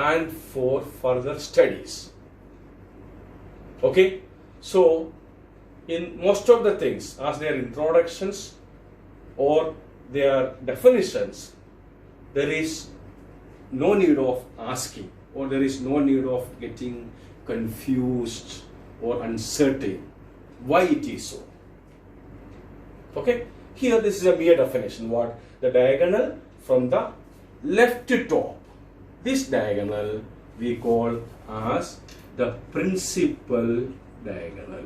and for further studies. Okay, so in most of the things, as their introductions or their definitions, there is no need of asking, or there is no need of getting confused or uncertain why it is so. Okay, here this is a mere definition. What? The diagonal from the left to top. This diagonal we call as the principal diagonal.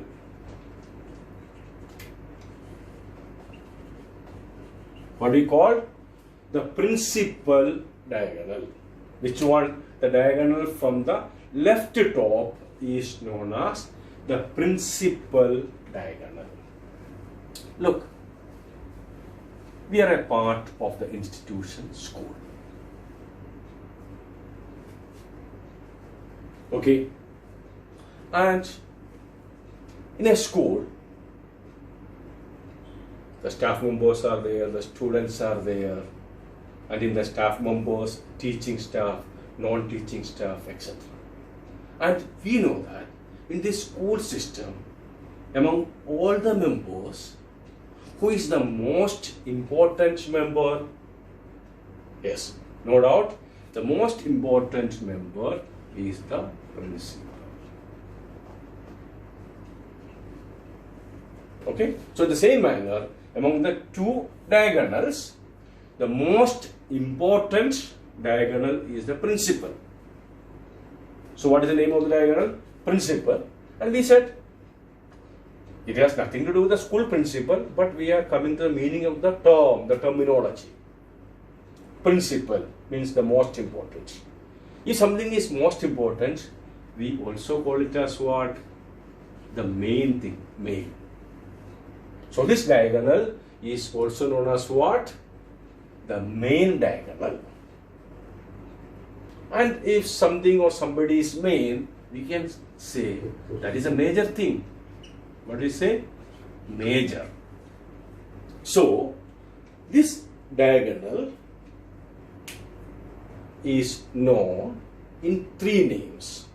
What do we call? The principal diagonal. Which one? The diagonal from the left to top is known as the principal diagonal. Look, we are a part of the institution school. Okay, and in a school, the staff members are there, the students are there, and in the staff members, teaching staff, non-teaching staff, etc. And we know that in this school system, among all the members, who is the most important member? Yes, no doubt, the most important member is the principal. Okay, so in the same manner, among the two diagonals, the most important diagonal is the principal. So what is the name of the diagonal? Principal. And we said it has nothing to do with the school principal, but we are coming to the meaning of the term, the terminology. Principal means the most important. If something is most important, we also call it as what? The main thing, main. So this diagonal is also known as what? The main diagonal. And if something or somebody is main, we can say that is a major thing. What do we say? Major. So this diagonal is known in three names,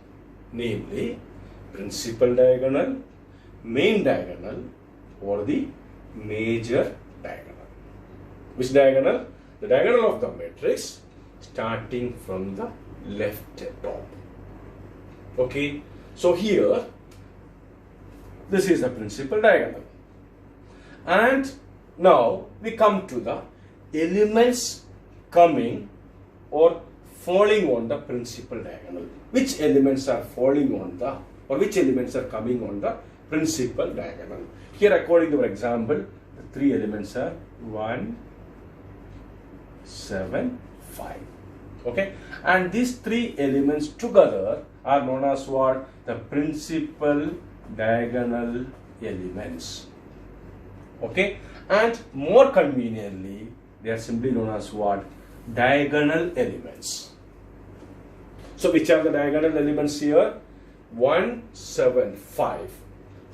namely principal diagonal, main diagonal, or the major diagonal. Which diagonal? The diagonal of the matrix starting from the left top. Okay, so here this is the principal diagonal, and now we come to the elements coming or falling on the principal diagonal. Which elements are falling on the, or which elements are coming on the principal diagonal? Here, according to our example, the three elements are 1, 7, 5. Okay, and these three elements together are known as what? The principal diagonal elements. Okay, and more conveniently, they are simply known as what? Diagonal elements. So which are the diagonal elements here? 1, 7, 5.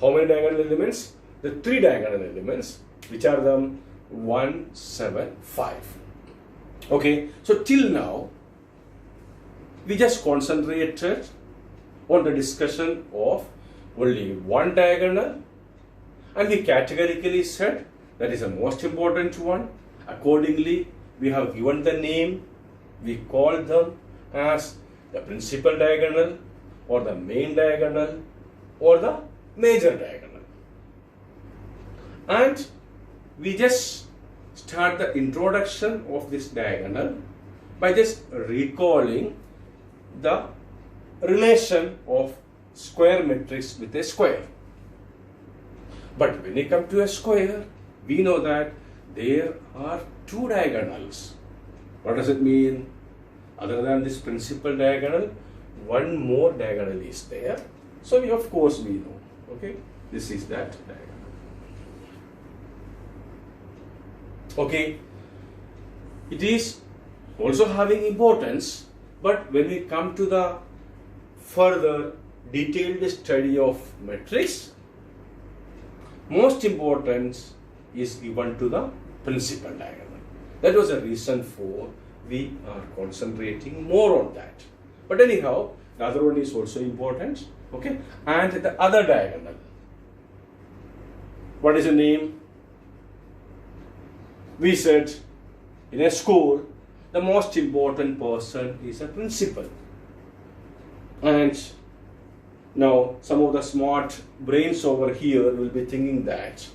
How many diagonal elements? The three diagonal elements. Which are them? 1, 7, 5. Okay, so till now we just concentrated on the discussion of only one diagonal, and we categorically said that is the most important one. Accordingly, we have given the name, we call them as the principal diagonal, or the main diagonal, or the major diagonal. And we just start the introduction of this diagonal by just recalling the relation of square matrix with a square. But when we come to a square, we know that there are two diagonals. What does it mean? Other than this principal diagonal, one more diagonal is there. So we, of course, we know. Okay, this is that diagonal. Okay, it is also having importance, but when we come to the further detailed study of matrix, most importance is given to the principal diagonal. That was the reason for we are concentrating more on that. But anyhow, the other one is also important. Okay, and the other diagonal. What is the name? We said in a school, the most important person is a principal. And now some of the smart brains over here will be thinking that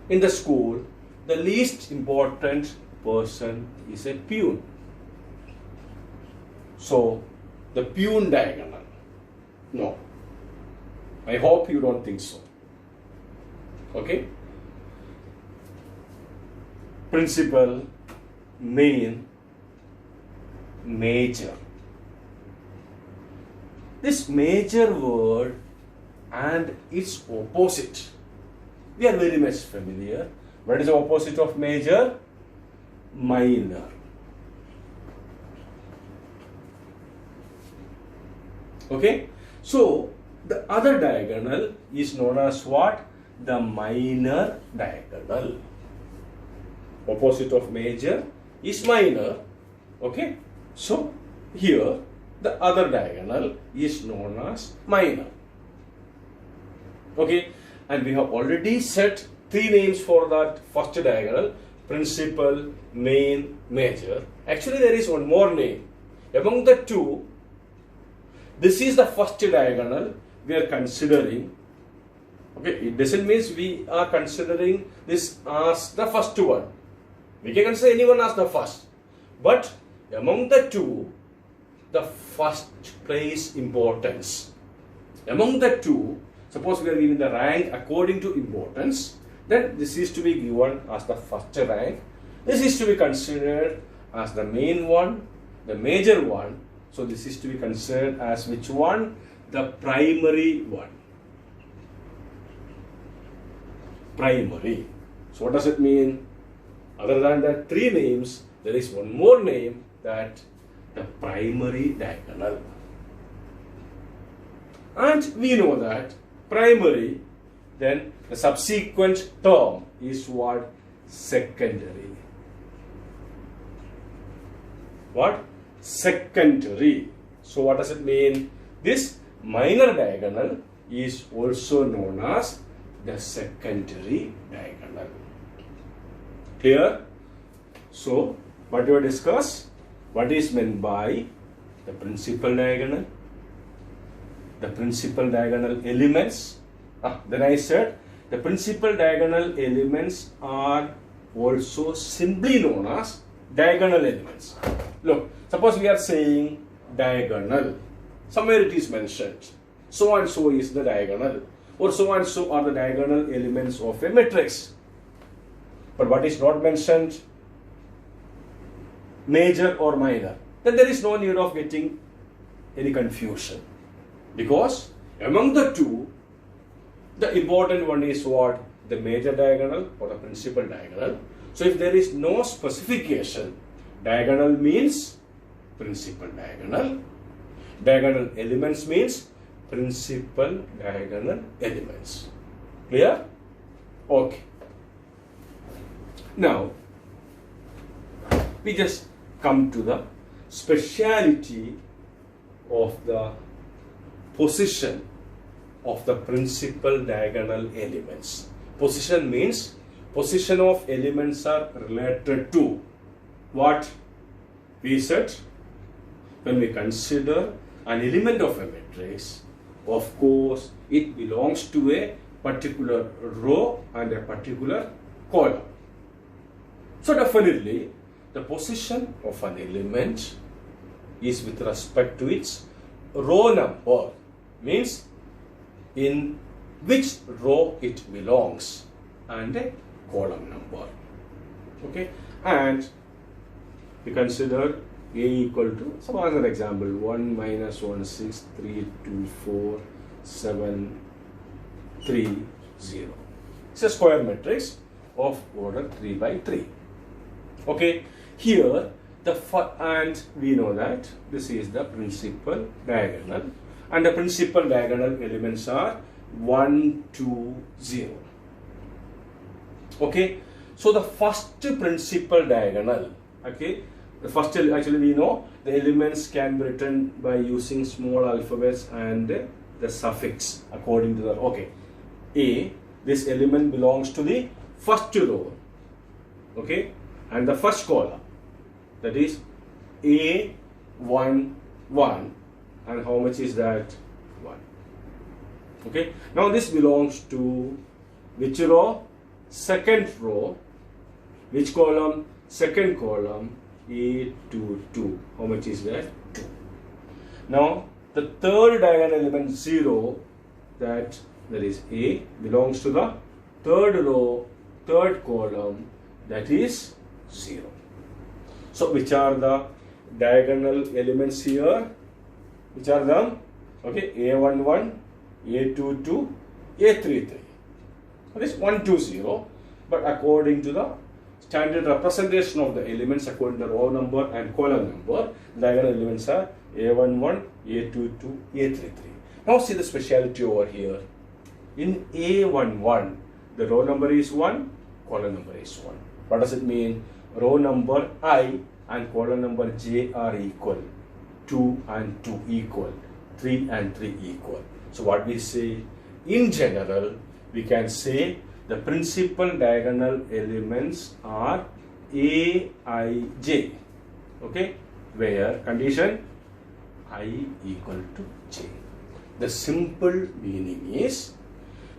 in the school, the least important person is a peon. So, the peon diagonal. No. I hope you don't think so. Okay? Principal, main, major. This major word and its opposite, we are very much familiar. What is the opposite of major? Minor. Okay, so the other diagonal is known as what? The minor diagonal. Opposite of major is minor. Okay, so here the other diagonal is known as minor. Okay, and we have already set three names for that first diagonal: principal, main, major. Actually, there is one more name. Among the two, this is the first diagonal we are considering. Okay, it doesn't mean we are considering this as the first one. We can consider anyone as the first. But among the two, the first place importance. Among the two, suppose we are giving the rank according to importance, then this is to be given as the first rank. This is to be considered as the main one, the major one. So this is to be considered as which one? The primary one. Primary. So what does it mean? Other than the three names, there is one more name, that the primary diagonal. And we know that primary, then the subsequent term is what? Secondary. What? Secondary. So what does it mean? This minor diagonal is also known as the secondary diagonal. Clear? So what do we discuss? What is meant by the principal diagonal? The principal diagonal elements. Then I said the principal diagonal elements are also simply known as diagonal elements. Look, suppose we are saying diagonal. Somewhere it is mentioned. So and so is the diagonal, or so and so are the diagonal elements of a matrix. But what is not mentioned? Major or minor. Then there is no need of getting any confusion. Because among the two, the important one is what? The major diagonal or the principal diagonal. So if there is no specification, diagonal means principal diagonal. Diagonal elements means principal diagonal elements. Clear? Okay. Now, we just come to the speciality of the position of the principal diagonal elements. Position means position of elements are related to what? We said when we consider an element of a matrix, of course it belongs to a particular row and a particular column. So definitely the position of an element is with respect to its row number, means in which row it belongs, and a column number. Okay, and we consider A equal to some other example: 1 minus 1 6 3 2 4 7 3 0. It's a square matrix of order 3 by 3. Okay, here and we know that this is the principal diagonal, and the principal diagonal elements are 1 2 0. Okay, so the first principal diagonal, okay, Actually we know the elements can be written by using small alphabets and the suffix according to the, okay, A, this element belongs to the first row, okay, and the first column, that is A1 1, and how much is that? 1. Okay, now this belongs to which row? Second row. Which column? Second column, A2 2. How much is that? 2. Now the third diagonal element 0, that is A, belongs to the third row, third column, that is 0. So which are the diagonal elements here? Which are them? Okay, A11, A22, A33. That is 1 2 0, but according to the standard representation of the elements according to the row number and column number, diagonal elements are A11, A22, A33. Now see the speciality over here. In A11, the row number is 1, column number is 1. What does it mean? Row number I and column number J are equal. 2 and 2 equal. 3 and 3 equal. So what we say? In general, we can say the principal diagonal elements are A, I, J. Okay? Where condition I equal to J. The simple meaning is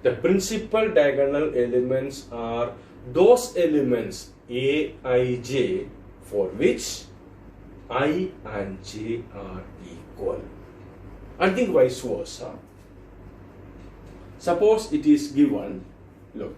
the principal diagonal elements are those elements A, I, J for which I and J are equal. And think vice versa. Suppose it is given, look,